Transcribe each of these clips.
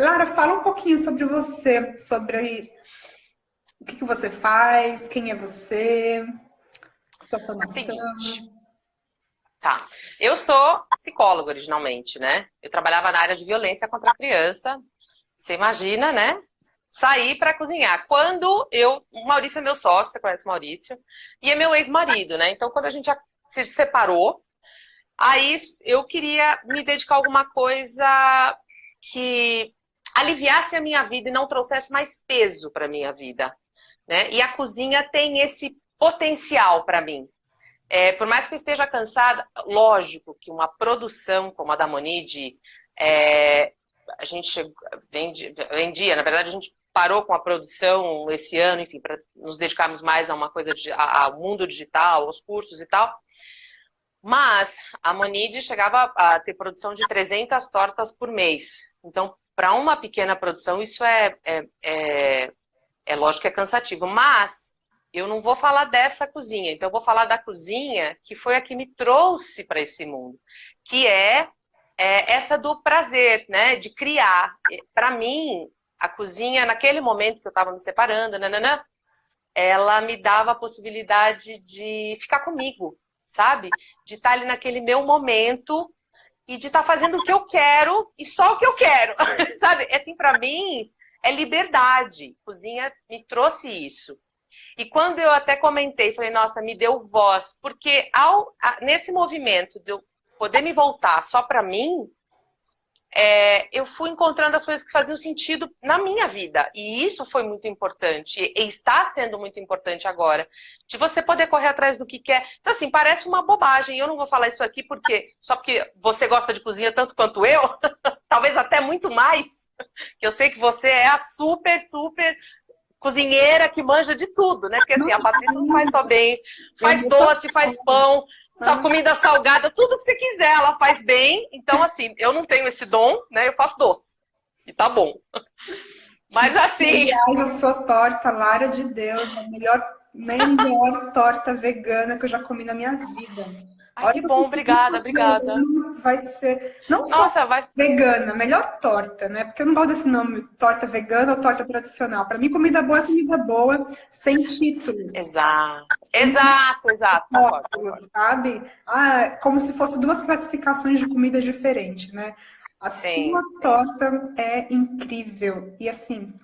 Lara, fala um pouquinho sobre você, sobre o que você faz, quem é você, sua formação. Seguinte, tá. Eu sou psicóloga originalmente, né? Eu trabalhava na área de violência contra a criança. Você imagina, né? Sair para cozinhar. O Maurício é meu sócio, você conhece o Maurício, e é meu ex-marido, né? Então, quando a gente se separou, aí eu queria me dedicar a alguma coisa que aliviasse a minha vida e não trouxesse mais peso para minha vida, né? E a cozinha tem esse potencial para mim. Por mais que eu esteja cansada, lógico que uma produção como a da Monide, a gente vendia, na verdade a gente parou com a produção esse ano, enfim, para nos dedicarmos mais a uma coisa ao mundo digital, aos cursos e tal. Mas a Monide chegava a ter produção de 300 tortas por mês. Então, para uma pequena produção, isso é lógico que é cansativo. Mas eu não vou falar dessa cozinha. Então, eu vou falar da cozinha que foi a que me trouxe para esse mundo. Que é essa do prazer, né? De criar. Para mim, a cozinha, naquele momento que eu estava me separando, nananã, ela me dava a possibilidade de ficar comigo, sabe? De estar ali naquele meu momento e de estar fazendo o que eu quero e só o que eu quero, sabe? Assim, para mim, é liberdade. Cozinha me trouxe isso. E quando eu até comentei, falei, nossa, me deu voz, porque nesse movimento de eu poder me voltar só para mim, eu fui encontrando as coisas que faziam sentido na minha vida. E isso foi muito importante. E está sendo muito importante agora. De você poder correr atrás do que quer. Então, assim, parece uma bobagem. Eu não vou falar isso aqui só porque você gosta de cozinha tanto quanto eu. Talvez até muito mais. Que eu sei que você é a super, super cozinheira que manja de tudo, né? Porque assim, a Patrícia não faz só bem. Faz doce, faz pão. Só comida salgada, tudo que você quiser, ela faz bem. Então, assim, eu não tenho esse dom, né? Eu faço doce. E tá bom. Mas assim. Aliás, a sua torta, Lara de Deus, a melhor torta vegana que eu já comi na minha vida. Ai, Olha que bom, obrigada, obrigada. vai ser. Não só Nossa, vai. vegana, melhor torta, né? Porque eu não gosto desse nome, torta vegana ou torta tradicional. Para mim, comida boa é comida boa, sem títulos. Exato, exato, exato. Concordo, concordo. Sabe? Ah, como se fosse duas classificações de comida diferentes, né? A sua Sim, sim. torta é incrível e assim,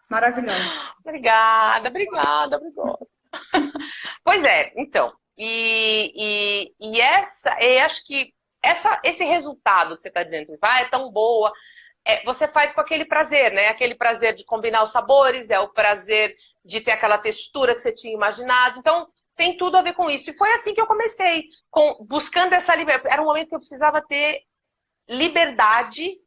maravilhosa. Obrigada, obrigada, obrigada. Pois é, então. E acho que esse resultado que você está dizendo, é tão boa. Você faz com aquele prazer, né? Aquele prazer de combinar os sabores, é o prazer de ter aquela textura que você tinha imaginado. Então, tem tudo a ver com isso. E foi assim que eu comecei, buscando essa liberdade. Era um momento que eu precisava ter liberdade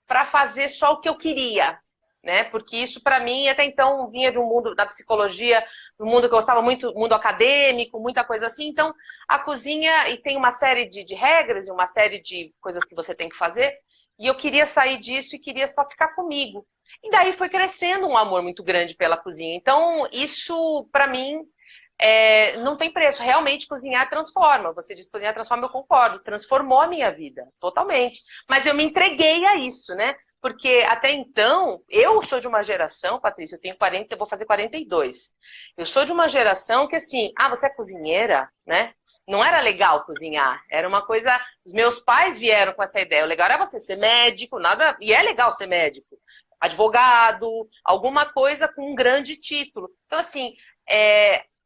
para fazer só o que eu queria, né? Porque isso, para mim, até então, vinha de um mundo da psicologia, um mundo que eu gostava muito, mundo acadêmico, muita coisa assim. Então, a cozinha, e tem uma série de regras e uma série de coisas que você tem que fazer. E eu queria sair disso e queria só ficar comigo. E daí foi crescendo um amor muito grande pela cozinha. Então, isso, para mim, não tem preço. Realmente, cozinhar transforma. Você diz cozinhar transforma, eu concordo. Transformou a minha vida, totalmente. Mas eu me entreguei a isso, né? Porque até então, eu sou de uma geração, Patrícia, eu tenho 40, eu vou fazer 42. Eu sou de uma geração que assim, você é cozinheira, né? Não era legal cozinhar, era uma coisa. Os meus pais vieram com essa ideia. O legal era você ser médico, nada. E é legal ser médico, advogado, alguma coisa com um grande título. Então, assim,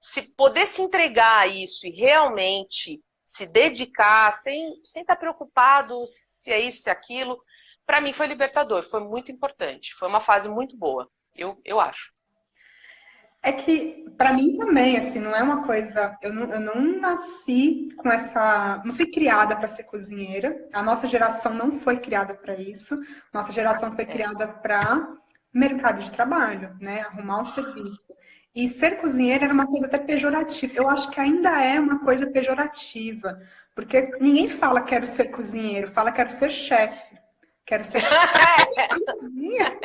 se poder se entregar a isso e realmente se dedicar, sem estar preocupado se é isso, se é aquilo, para mim foi libertador, foi muito importante. Foi uma fase muito boa, eu acho. É que, para mim também, assim, não é uma coisa. Eu não nasci com essa. Não fui criada para ser cozinheira. A nossa geração não foi criada para isso. Nossa geração foi É. criada para mercado de trabalho, né? Arrumar um serviço. E ser cozinheira era uma coisa até pejorativa. Eu acho que ainda é uma coisa pejorativa. Porque ninguém fala quero ser cozinheiro, fala quero ser chefe. Quero ser chefe de cozinha.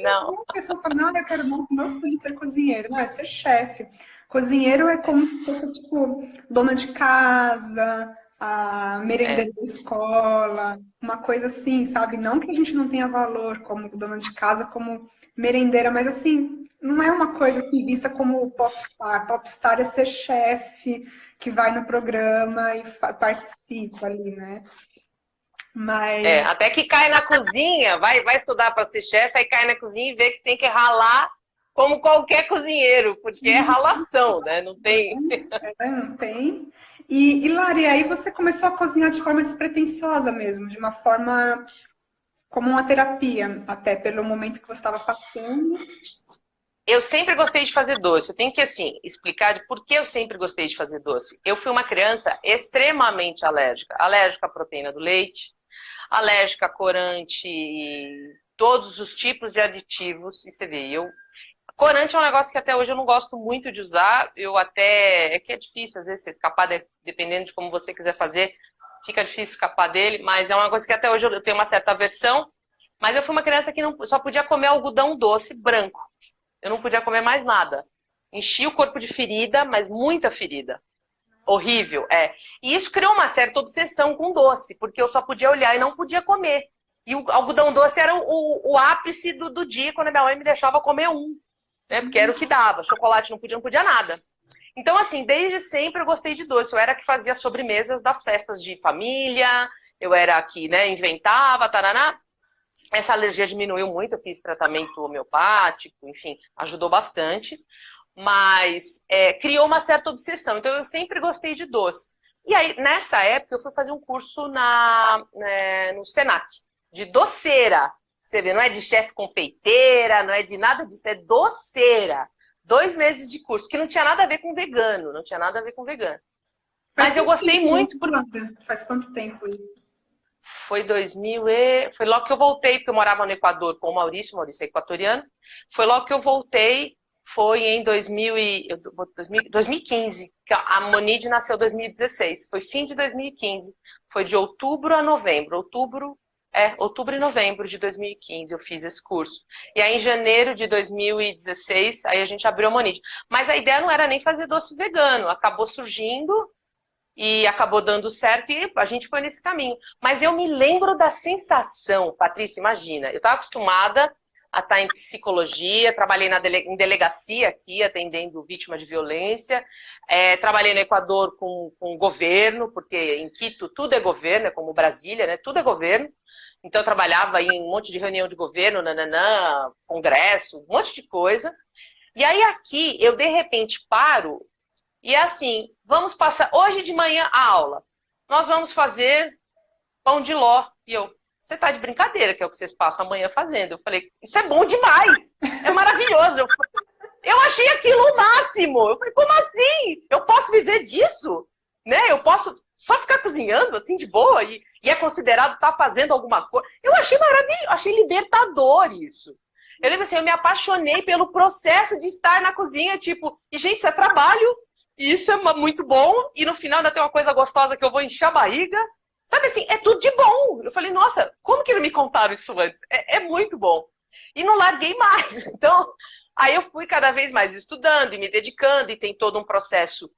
Não. A pessoa fala, não, eu quero não, meu sonho é ser cozinheiro. Não, é ser chefe. Cozinheiro é como se fosse, tipo, dona de casa, a É, merendeira da escola, uma coisa assim, sabe? Não que a gente não tenha valor como dona de casa, como merendeira, mas assim, não é uma coisa assim, vista como popstar. Popstar é ser chefe, que vai no programa e participa ali, né? Mas até que cai na cozinha, vai estudar para ser chefe, aí cai na cozinha e vê que tem que ralar como qualquer cozinheiro, porque é ralação, né? Não tem. não tem. E Lari, aí você começou a cozinhar de forma despretensiosa mesmo, de uma forma como uma terapia, até pelo momento que você estava passando. Eu sempre gostei de fazer doce. Eu tenho que, assim, explicar de por que eu sempre gostei de fazer doce. Eu fui uma criança extremamente alérgica. Alérgica à proteína do leite, alérgica a corante, todos os tipos de aditivos. E você vê, corante é um negócio que até hoje eu não gosto muito de usar. Eu até... É que é difícil, às vezes, você escapar, dependendo de como você quiser fazer, fica difícil escapar dele. Mas é uma coisa que até hoje eu tenho uma certa aversão. Mas eu fui uma criança que não, só podia comer algodão doce branco. Eu não podia comer mais nada. Enchi o corpo de ferida, mas muita ferida. Horrível, é. E isso criou uma certa obsessão com doce, porque eu só podia olhar e não podia comer. E o algodão doce era o ápice do dia, quando a minha mãe me deixava comer um, né? Porque era o que dava. Chocolate não podia nada. Então, assim, desde sempre eu gostei de doce. Eu era a que fazia sobremesas das festas de família, eu era a que, né, inventava, taraná. Essa alergia diminuiu muito, eu fiz tratamento homeopático, enfim, ajudou bastante, mas criou uma certa obsessão. Então, eu sempre gostei de doce. E aí, nessa época, eu fui fazer um curso no Senac, de doceira. Você vê, não é de chefe confeiteira, não é de nada disso, é doceira. 2 meses de curso, que não tinha nada a ver com vegano, não tinha nada a ver com vegano. Faz Mas eu quanto gostei tempo muito. isso, Wanda? Faz quanto tempo isso? Foi 2000 Foi logo que eu voltei, porque eu morava no Equador com o Maurício é equatoriano. Foi logo que eu voltei, foi em 2015, que a Monide nasceu em 2016. Foi fim de 2015. Foi de outubro a novembro. Outubro e novembro de 2015 eu fiz esse curso. E aí em janeiro de 2016, aí a gente abriu a Monide. Mas a ideia não era nem fazer doce vegano, acabou surgindo e acabou dando certo e a gente foi nesse caminho. Mas eu me lembro da sensação, Patrícia, imagina, eu estava acostumada a estar em psicologia, trabalhei em delegacia aqui, atendendo vítimas de violência, trabalhei no Equador com governo, porque em Quito tudo é governo, é como Brasília, né? Tudo é governo. Então eu trabalhava em um monte de reunião de governo, nananã, congresso, um monte de coisa. E aí aqui eu de repente paro e é assim, vamos passar hoje de manhã a aula. Nós vamos fazer pão de ló. E eu, você tá de brincadeira, que é o que vocês passam amanhã fazendo. Eu falei, isso é bom demais, é maravilhoso. Eu achei aquilo o máximo. Eu falei, como assim? Eu posso viver disso? Né? Eu posso só ficar cozinhando assim de boa e é considerado estar fazendo alguma coisa. Eu achei maravilhoso, achei libertador isso. Eu lembro assim, eu me apaixonei pelo processo de estar na cozinha, tipo, e gente, isso é trabalho, e isso é muito bom, e no final ainda tem uma coisa gostosa que eu vou encher a barriga. Sabe assim, é tudo de bom. Eu falei, nossa, como que não me contaram isso antes? É muito bom. E não larguei mais. Então, aí eu fui cada vez mais estudando e me dedicando, e tem todo um processo,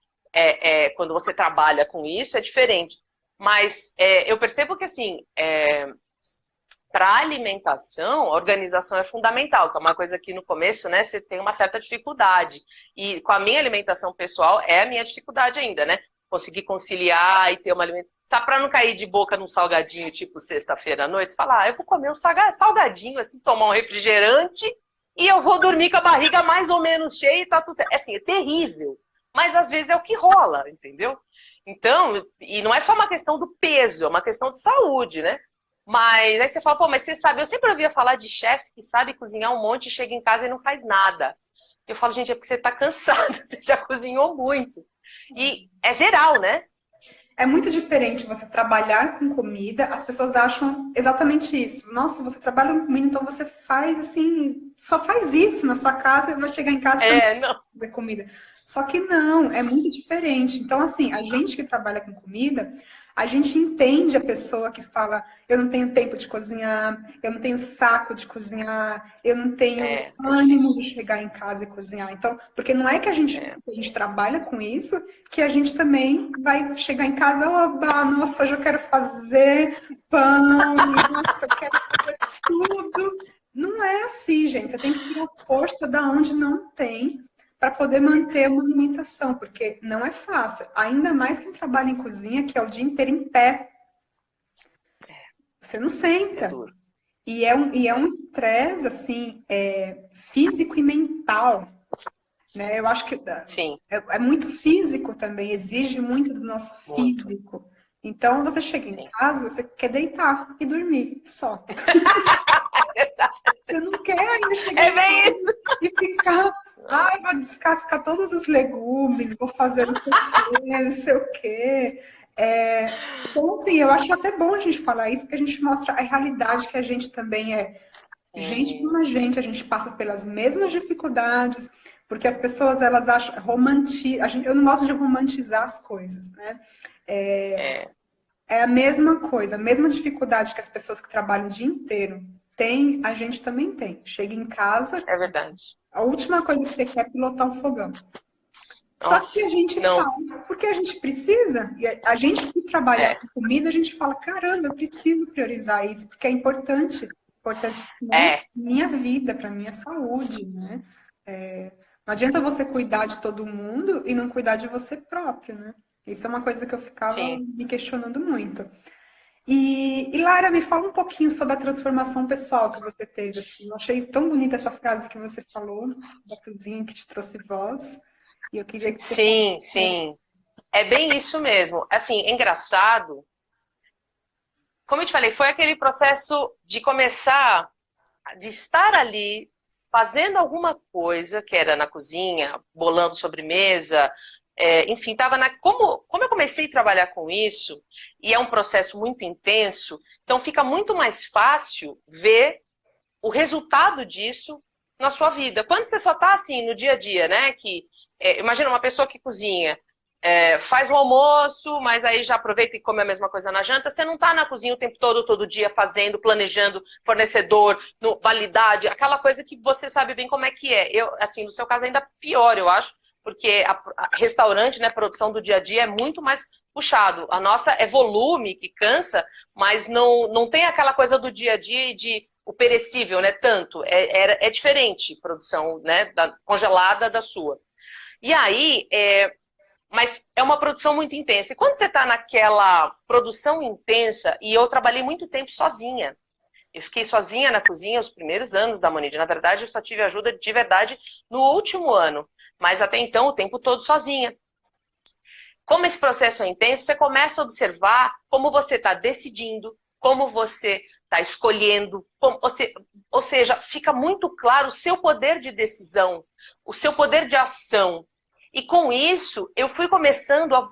quando você trabalha com isso, é diferente. Mas eu percebo que, assim, para a alimentação, a organização é fundamental, que é uma coisa que no começo, né, você tem uma certa dificuldade. E com a minha alimentação pessoal, é a minha dificuldade ainda, né? Conseguir conciliar e ter uma alimentação. Sabe, para não cair de boca num salgadinho, tipo sexta-feira à noite, você fala, eu vou comer um salgadinho, assim, tomar um refrigerante e eu vou dormir com a barriga mais ou menos cheia e tá tudo certo. É assim, é terrível. Mas às vezes é o que rola, entendeu? Então, e não é só uma questão do peso, é uma questão de saúde, né? Mas aí você fala, pô, mas você sabe, eu sempre ouvia falar de chefe que sabe cozinhar um monte, chega em casa e não faz nada. Eu falo, gente, é porque você tá cansado, você já cozinhou muito. E é geral, né? É muito diferente você trabalhar com comida, as pessoas acham exatamente isso. Nossa, você trabalha com comida, então você faz assim, só faz isso na sua casa e vai chegar em casa e também Não. fazer comida. Só que não, é muito diferente. Então, assim, a gente que trabalha com comida, A gente entende a pessoa que fala, eu não tenho tempo de cozinhar, eu não tenho saco de cozinhar, eu não tenho É ânimo difícil. de chegar em casa e cozinhar. Então, porque não é que a gente trabalha com isso, que a gente também vai chegar em casa, oba, nossa, hoje eu quero fazer pão, e nossa, eu quero fazer tudo. Não é assim, gente. Você tem que tirar força da onde não tem para poder manter uma alimentação, porque não é fácil. Ainda mais quem trabalha em cozinha, que é o dia inteiro em pé. Você não É senta. duro. E é um estresse, assim, físico e mental, né? Eu acho que Sim, é muito físico também, exige muito do nosso muito. físico. Então, você chega em Sim. casa, você quer deitar e dormir, só. Você não quer ainda chegar É em bem casa isso. e ficar, vou descascar todos os legumes, vou fazer não sei o quê, não sei o quê. Então, assim, eu acho até bom a gente falar isso, porque a gente mostra a realidade que a gente também é gente como a gente passa pelas mesmas dificuldades, porque as pessoas, elas acham, eu não gosto de romantizar as coisas, né? É, É a mesma coisa, a mesma dificuldade que as pessoas que trabalham o dia inteiro têm, a gente também tem. Chega em casa, é verdade. a última coisa que você quer é pilotar um fogão. Só que a Nossa, gente não. faz porque a gente precisa. E a gente que trabalha É, com comida, a gente fala, caramba, eu preciso priorizar isso, porque é importante. Importante para é, minha vida, para minha saúde, né? Não adianta você cuidar de todo mundo e não cuidar de você próprio, né? Isso é uma coisa que eu ficava sim. me questionando muito. E Lara, me fala um pouquinho sobre a transformação pessoal que você teve. Assim. Eu achei tão bonita essa frase que você falou, da cozinha que te trouxe voz. E eu queria que você falasse. Sim, sim. É bem isso mesmo. Assim, é engraçado. Como eu te falei, foi aquele processo de começar, de estar ali fazendo alguma coisa, que era na cozinha, bolando sobremesa, enfim, estava na. Como eu comecei a trabalhar com isso, e é um processo muito intenso, então fica muito mais fácil ver o resultado disso na sua vida. Quando você só está assim no dia a dia, né? Imagina uma pessoa que cozinha, faz o almoço, mas aí já aproveita e come a mesma coisa na janta. Você não está na cozinha o tempo todo, todo dia, fazendo, planejando fornecedor, validade, aquela coisa que você sabe bem como é que é. Eu, assim, no seu caso ainda pior, eu acho, porque a restaurante, né, produção do dia a dia é muito mais puxado. A nossa é volume que cansa, mas não tem aquela coisa do dia a dia de o perecível, né? Tanto. É diferente produção, né? Congelada da sua. E aí, mas é uma produção muito intensa. E quando você está naquela produção intensa, e eu trabalhei muito tempo sozinha. Eu fiquei sozinha na cozinha os primeiros anos da Monid. Na verdade, eu só tive ajuda de verdade no último ano. Mas até então, o tempo todo sozinha. Como esse processo é intenso, você começa a observar como você está decidindo, como você está escolhendo, ou seja, fica muito claro o seu poder de decisão, o seu poder de ação. E com isso, eu fui começando a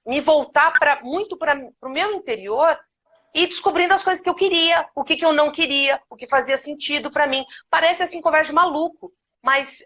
me voltar muito para o meu interior e descobrindo as coisas que eu queria, o que eu não queria, o que fazia sentido para mim. Parece assim conversa de maluco, mas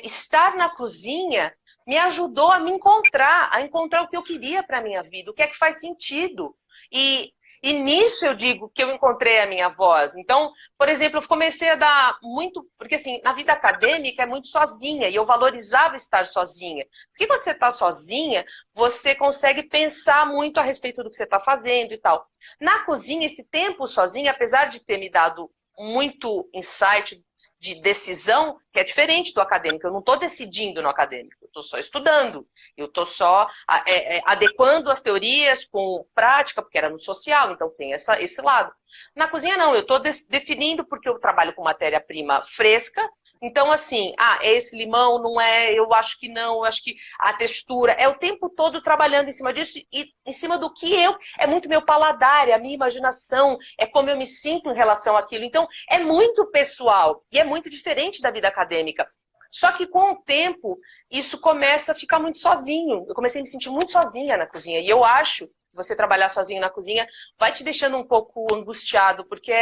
estar na cozinha me ajudou a encontrar o que eu queria para a minha vida, o que é que faz sentido. E nisso eu digo que eu encontrei a minha voz. Então, por exemplo, eu comecei a dar muito... Porque, assim, na vida acadêmica é muito sozinha, e eu valorizava estar sozinha. Porque quando você está sozinha, você consegue pensar muito a respeito do que você está fazendo e tal. Na cozinha, esse tempo sozinha, apesar de ter me dado muito insight de decisão, que é diferente do acadêmico. Eu não estou decidindo no acadêmico, eu estou só estudando, eu estou só adequando as teorias com prática, porque era no social, então tem esse lado. Na cozinha, não, eu estou definindo, porque eu trabalho com matéria-prima fresca, então, assim, é esse limão, não é, eu acho que não, eu acho que a textura, é o tempo todo trabalhando em cima disso e em cima do que é muito meu paladar, é a minha imaginação, é como eu me sinto em relação àquilo. Então, é muito pessoal e é muito diferente da vida acadêmica. Só que com o tempo, isso começa a ficar muito sozinho. Eu comecei a me sentir muito sozinha na cozinha. E eu acho que você trabalhar sozinho na cozinha vai te deixando um pouco angustiado, porque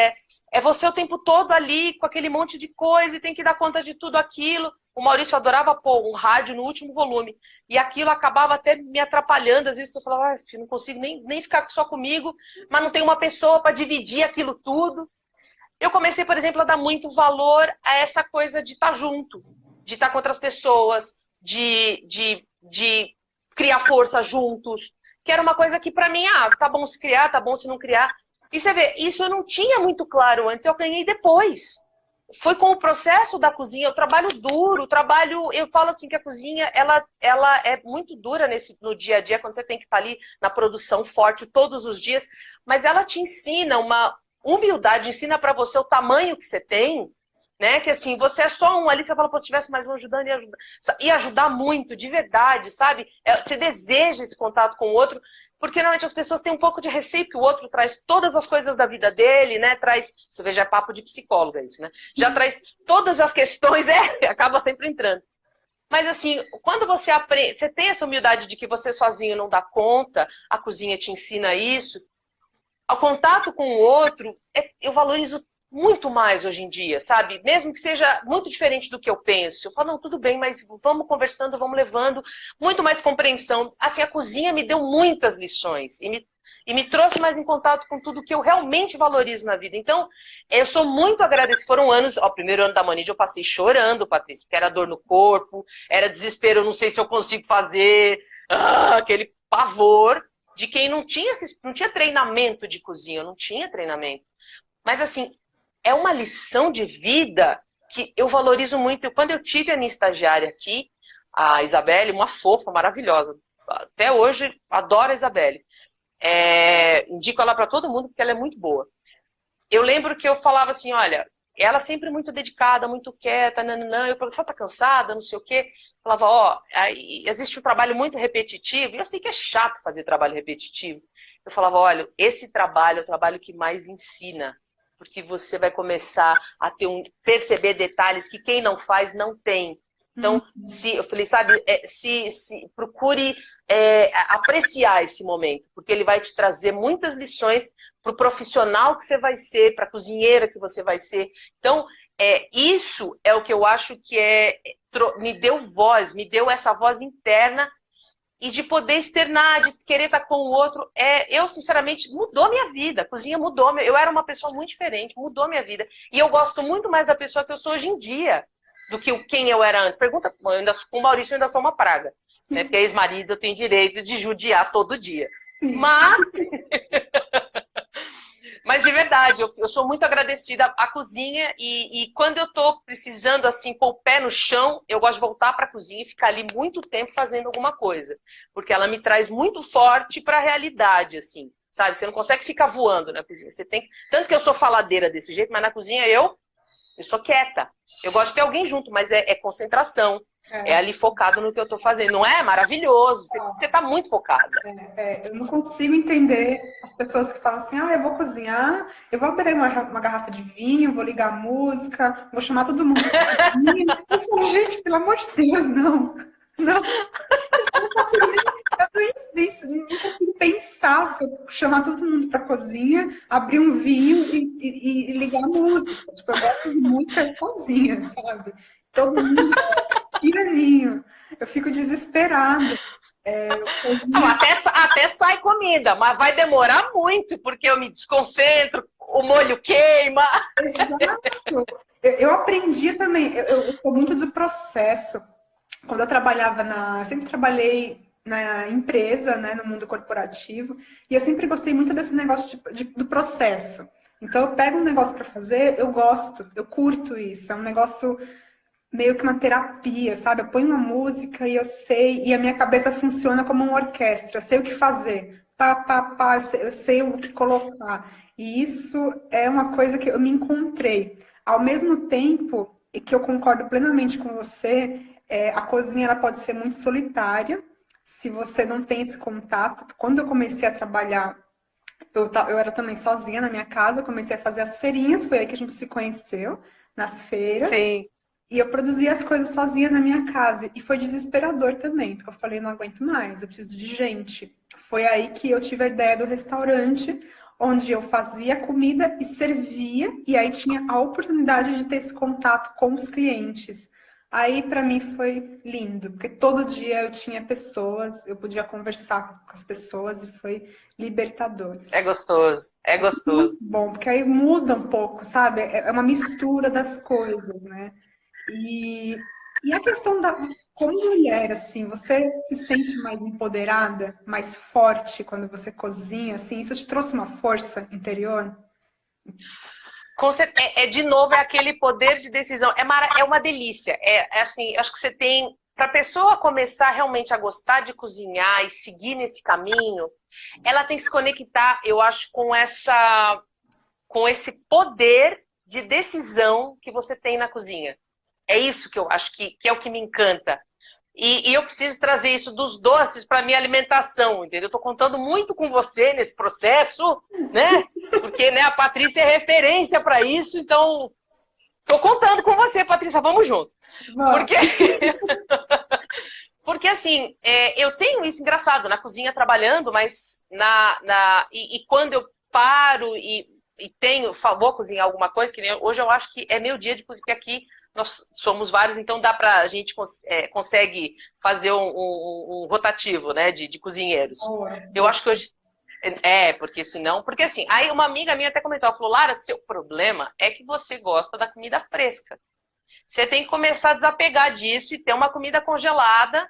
é você o tempo todo ali com aquele monte de coisa e tem que dar conta de tudo aquilo. o Maurício adorava pôr um rádio no último volume. E aquilo acabava até me atrapalhando. Às vezes que eu falava, filho, não consigo nem ficar só comigo, mas não tem uma pessoa para dividir aquilo tudo. Eu comecei, por exemplo, a dar muito valor a essa coisa de estar junto, de estar com outras pessoas, de criar força juntos, que era uma coisa que para mim, tá bom se criar, tá bom se não criar. E você vê, isso eu não tinha muito claro antes, eu ganhei depois. Foi com o processo da cozinha, o trabalho duro, eu falo assim que a cozinha, ela é muito dura no dia a dia, quando você tem que estar ali na produção forte todos os dias, mas ela te ensina uma humildade, ensina para você o tamanho que você tem, né? Que assim, você é só um ali, você fala, pô, se tivesse mais um ajudando, ia ajudar muito, de verdade, sabe? Você deseja esse contato com o outro, porque normalmente as pessoas têm um pouco de receio que o outro traz todas as coisas da vida dele, né? Você vê, já é papo de psicóloga isso, né? Já traz todas as questões, acaba sempre entrando. Mas assim, quando você aprende, você tem essa humildade de que você sozinho não dá conta, a cozinha te ensina isso, o contato com o outro, eu valorizo muito mais hoje em dia, sabe? Mesmo que seja muito diferente do que eu penso. Eu falo, não, tudo bem, mas vamos conversando, vamos levando. Muito mais compreensão. Assim, a cozinha me deu muitas lições e me trouxe mais em contato com tudo que eu realmente valorizo na vida. Então, eu sou muito agradecida. Foram anos, o primeiro ano da Manide eu passei chorando, Patrícia, porque era dor no corpo, era desespero, eu não sei se eu consigo fazer, aquele pavor de quem não tinha treinamento de cozinha, eu não tinha treinamento. Mas assim, é uma lição de vida que eu valorizo muito. Quando eu tive a minha estagiária aqui, a Isabelle, uma fofa, maravilhosa. Até hoje, adoro a Isabelle. Indico ela para todo mundo porque ela é muito boa. Eu lembro que eu falava assim, olha, ela sempre muito dedicada, muito quieta, nananã. Eu falava, você tá cansada, não sei o quê. Eu falava, existe um trabalho muito repetitivo, e eu sei que é chato fazer trabalho repetitivo. Eu falava, olha, esse trabalho é o trabalho que mais ensina, porque você vai começar a perceber detalhes que quem não faz não tem. Então, eu falei, sabe, procure apreciar esse momento, porque ele vai te trazer muitas lições para o profissional que você vai ser, para a cozinheira que você vai ser. Então, isso é o que eu acho que me deu voz, me deu essa voz interna e de poder externar, de querer estar com o outro. Eu, sinceramente, mudou minha vida. A cozinha mudou. Eu era uma pessoa muito diferente, mudou minha vida. E eu gosto muito mais da pessoa que eu sou hoje em dia do que quem eu era antes. Pergunta, com o Maurício eu ainda sou uma praga. Né? Porque ex-marido eu tenho direito de judiar todo dia. Mas de verdade, eu sou muito agradecida à cozinha e quando eu estou precisando, assim, pôr o pé no chão, eu gosto de voltar para a cozinha e ficar ali muito tempo fazendo alguma coisa. Porque ela me traz muito forte para a realidade, assim, sabe? Você não consegue ficar voando na cozinha. Você tem. Tanto que eu sou faladeira desse jeito, mas na cozinha eu sou quieta. Eu gosto de ter alguém junto, mas é concentração. É ali focado no que eu estou fazendo. Não é maravilhoso? Você está muito focada. Eu não consigo entender as pessoas que falam assim, eu vou cozinhar, eu vou abrir uma garrafa de vinho, vou ligar a música, vou chamar todo mundo pra cozinha. Eu falo, gente, pelo amor de Deus, não. Não. Eu não consigo pensar se eu chamar todo mundo para a cozinha, abrir um vinho e ligar a música. Tipo, eu gosto de música sozinha, sabe? Todo mundo piraninho. Eu fico desesperada. Até sai comida, mas vai demorar muito, porque eu me desconcentro, o molho queima. Exato. Eu aprendi também, eu sou muito do processo. Quando eu trabalhava eu sempre trabalhei na empresa, né, no mundo corporativo, e eu sempre gostei muito desse negócio do processo. Então, eu pego um negócio para fazer, eu gosto, eu curto isso. É um negócio meio que uma terapia, sabe? Eu ponho uma música e eu sei, e a minha cabeça funciona como uma orquestra. Eu sei o que fazer, eu sei o que colocar. E isso é uma coisa que eu me encontrei. Ao mesmo tempo que eu concordo plenamente com você, a cozinha ela pode ser muito solitária, se você não tem esse contato. Quando eu comecei a trabalhar, eu era também sozinha na minha casa, comecei a fazer as feirinhas, foi aí que a gente se conheceu, nas feiras. Sim. E eu produzia as coisas sozinha na minha casa. E foi desesperador também, porque eu falei, não aguento mais, eu preciso de gente. Foi aí que eu tive a ideia do restaurante, onde eu fazia comida e servia, e aí tinha a oportunidade de ter esse contato com os clientes. Aí para mim foi lindo, porque todo dia eu tinha pessoas, eu podia conversar com as pessoas e foi libertador. É gostoso, é Muito gostoso. bom, porque aí muda um pouco, sabe? É uma mistura das coisas, né? E a questão da, como mulher, assim, você se sente mais empoderada, mais forte quando você cozinha, assim, isso te trouxe uma força interior? De novo, é aquele poder de decisão. É uma delícia. É assim, acho que você tem. Para a pessoa começar realmente a gostar de cozinhar e seguir nesse caminho, ela tem que se conectar, eu acho, com esse poder de decisão que você tem na cozinha. É isso que eu acho que é o que me encanta. E eu preciso trazer isso dos doces para minha alimentação, entendeu? Estou contando muito com você nesse processo, né? Porque, né, a Patrícia é referência para isso, então estou contando com você, Patrícia, vamos junto. Bom, Porque, porque assim, eu tenho isso engraçado na cozinha trabalhando, mas e quando eu paro e vou cozinhar alguma coisa, que nem hoje eu acho que é meu dia de cozinhar, porque aqui nós somos vários, então dá pra a gente consegue fazer um rotativo, né, de cozinheiros. Eu acho que hoje porque senão, porque assim, aí uma amiga minha até comentou, ela falou, Lara, seu problema é que você gosta da comida fresca. Você tem que começar a desapegar disso e ter uma comida congelada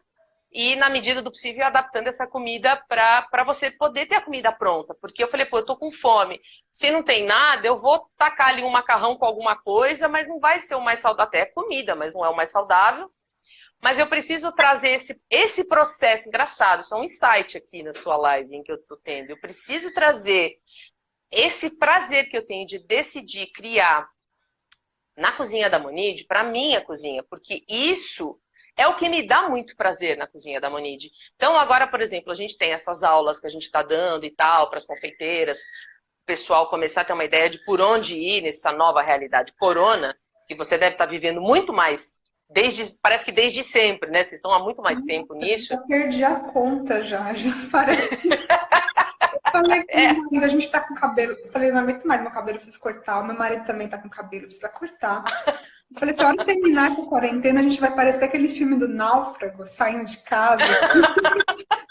e, na medida do possível, adaptando essa comida para você poder ter a comida pronta. Porque eu falei, pô, eu tô com fome. Se não tem nada, eu vou tacar ali um macarrão com alguma coisa, mas não vai ser o mais saudável. Até é comida, mas não é o mais saudável. Mas eu preciso trazer esse processo engraçado. Isso é um insight aqui na sua live em que eu tô tendo. Eu preciso trazer esse prazer que eu tenho de decidir criar na cozinha da Monide, para minha cozinha, porque isso é o que me dá muito prazer na cozinha da Monide. Então, agora, por exemplo, a gente tem essas aulas que a gente está dando e tal, para as confeiteiras, o pessoal começar a ter uma ideia de por onde ir nessa nova realidade corona, que você deve estar vivendo muito mais, parece que desde sempre, né? Vocês estão há muito mais tempo nisso. já perdi a conta já parece. Falei com meu marido, a gente tá com cabelo. Eu falei, não aguento mais, meu cabelo precisa cortar. O meu marido também tá com cabelo, precisa cortar. Eu falei, se a hora de terminar com a quarentena, a gente vai parecer aquele filme do Náufrago, saindo de casa,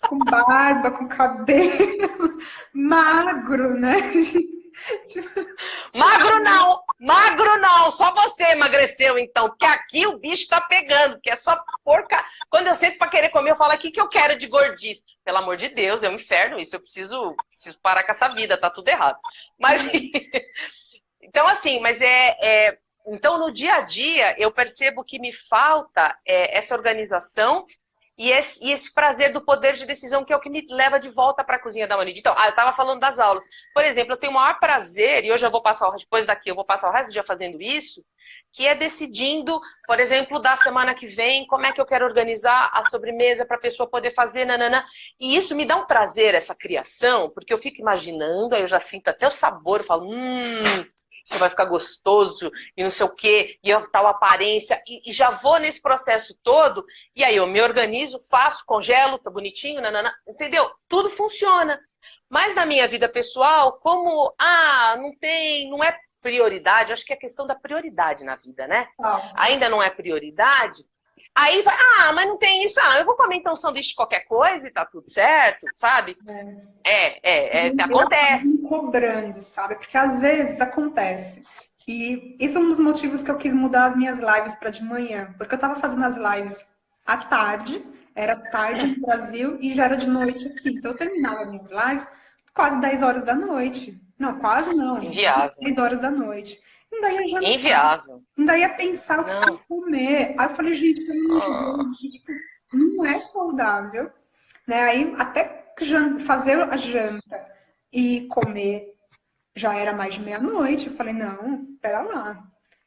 com barba, com cabelo, magro, né? Magro não, só você emagreceu então, porque aqui o bicho tá pegando, que é só porca. Quando eu sento pra querer comer, eu falo, o que eu quero de gordice? Pelo amor de Deus, é um inferno isso, eu preciso parar com essa vida, tá tudo errado. Mas, então assim, então no dia a dia eu percebo que me falta essa organização e esse prazer do poder de decisão, que é o que me leva de volta para a cozinha da Monide. Então, eu estava falando das aulas. Por exemplo, eu tenho o maior prazer, e hoje eu vou passar, depois daqui, eu vou passar o resto do dia fazendo isso, que é decidindo, por exemplo, da semana que vem, como é que eu quero organizar a sobremesa para a pessoa poder fazer, nanana. E isso me dá um prazer, essa criação, porque eu fico imaginando, aí eu já sinto até o sabor, eu falo, isso vai ficar gostoso, e não sei o quê, e a tal aparência, e já vou nesse processo todo, e aí eu me organizo, faço, congelo, tá bonitinho, nanana, entendeu? Tudo funciona. Mas na minha vida pessoal, como, não é prioridade, acho que é questão da prioridade na vida, né? Ainda não é prioridade, aí vai, mas não tem isso, eu vou comer então um sanduíche de qualquer coisa e tá tudo certo, sabe? Acontece. Me cobrando, sabe? Porque às vezes acontece. E isso é um dos motivos que eu quis mudar as minhas lives para de manhã. Porque eu tava fazendo as lives à tarde, era tarde no Brasil e já era de noite aqui. Então eu terminava minhas lives quase 10 horas da noite. Não, quase não. Inviável. 10 horas da noite. Ainda ia jantar. Inviável. Ainda ia pensar o que eu ia comer. Aí eu falei, gente, não é saudável. Né? Aí até fazer a janta e comer já era mais de meia-noite. Eu falei, não, pera lá,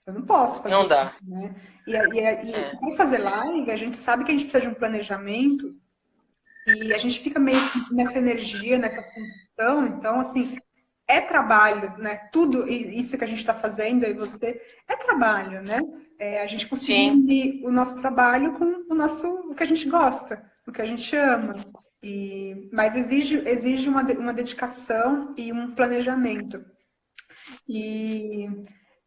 eu não posso fazer Não dá. isso, né? E para fazer live, a gente sabe que a gente precisa de um planejamento e a gente fica meio nessa energia, nessa função. Então, assim, é trabalho, né? Tudo isso que a gente está fazendo aí você é trabalho, né? A gente conseguir unir o nosso trabalho com o que a gente gosta, o que a gente ama. Mas exige uma dedicação e um planejamento. E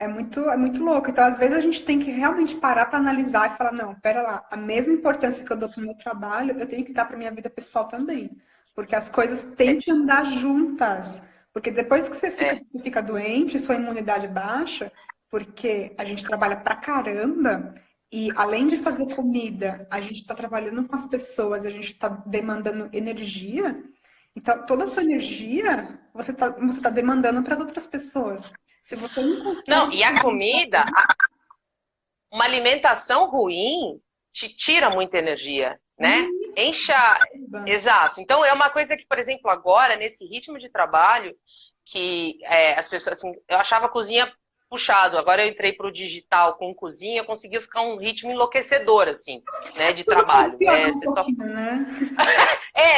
é muito louco. Então, às vezes, a gente tem que realmente parar para analisar e falar, não, pera lá, a mesma importância que eu dou para o meu trabalho, eu tenho que dar para minha vida pessoal também. Porque as coisas É, têm que andar juntas. Porque depois que é, você fica doente, sua imunidade baixa, porque a gente trabalha pra caramba, e além de fazer comida, a gente está trabalhando com as pessoas, a gente está demandando energia. Então, toda essa energia você tá demandando para as outras pessoas. Se você não não, consegue e a comida, uma alimentação ruim te tira muita energia, né? Encha. Exato. Então, é uma coisa que, por exemplo, agora, nesse ritmo de trabalho, que as pessoas, assim, eu achava a cozinha puxado, agora eu entrei para o digital com cozinha, conseguiu ficar um ritmo enlouquecedor, assim, né, de tudo trabalho. piora um Você só. pouquinho, né?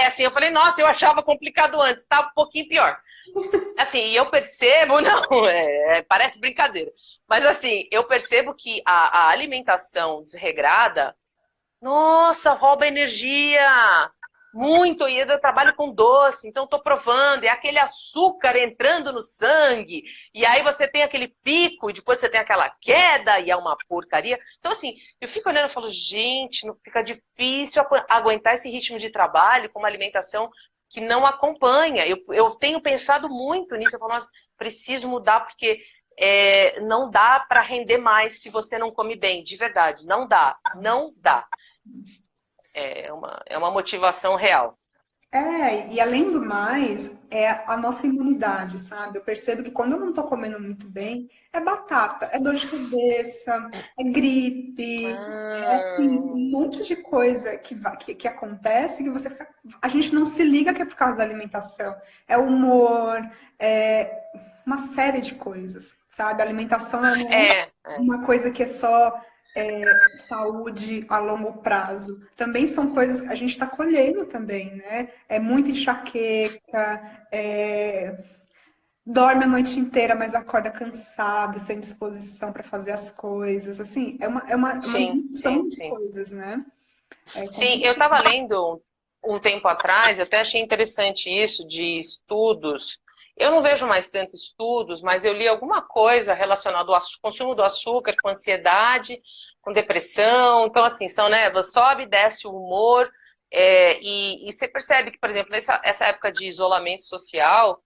Assim, eu falei, nossa, eu achava complicado antes, tá um pouquinho pior. Assim, e eu percebo, não, parece brincadeira, mas assim, eu percebo que a alimentação desregrada, nossa, rouba energia, muito, e eu trabalho com doce, então tô provando, é aquele açúcar entrando no sangue, e aí você tem aquele pico, e depois você tem aquela queda, e é uma porcaria. Então, assim, eu fico olhando e falo, gente, não fica difícil aguentar esse ritmo de trabalho com uma alimentação que não acompanha. Eu tenho pensado muito nisso, eu falo, nossa, preciso mudar, porque não dá para render mais se você não come bem, de verdade, não dá, não dá. É uma motivação real. E além do mais, é a nossa imunidade, sabe? Eu percebo que quando eu não tô comendo muito bem, é batata, é dor de cabeça, é gripe, é assim, um Hum, monte de coisa que acontece que a gente não se liga que é por causa da alimentação. É humor, é uma série de coisas, sabe? A alimentação ela não é é, uma coisa que é só saúde a longo prazo. Também são coisas que a gente está colhendo também, né? É muita enxaqueca, dorme a noite inteira, mas acorda cansado, sem disposição para fazer as coisas. Assim, é uma sim, sim, junção de sim. coisas, né? É Sim, eu complicado. estava lendo um tempo atrás, eu até achei interessante isso de estudos. Eu não vejo mais tanto estudos, mas eu li alguma coisa relacionada ao consumo do açúcar com ansiedade, com depressão. Então, assim, são, né? Sobe, desce o humor. E você percebe que, por exemplo, essa época de isolamento social,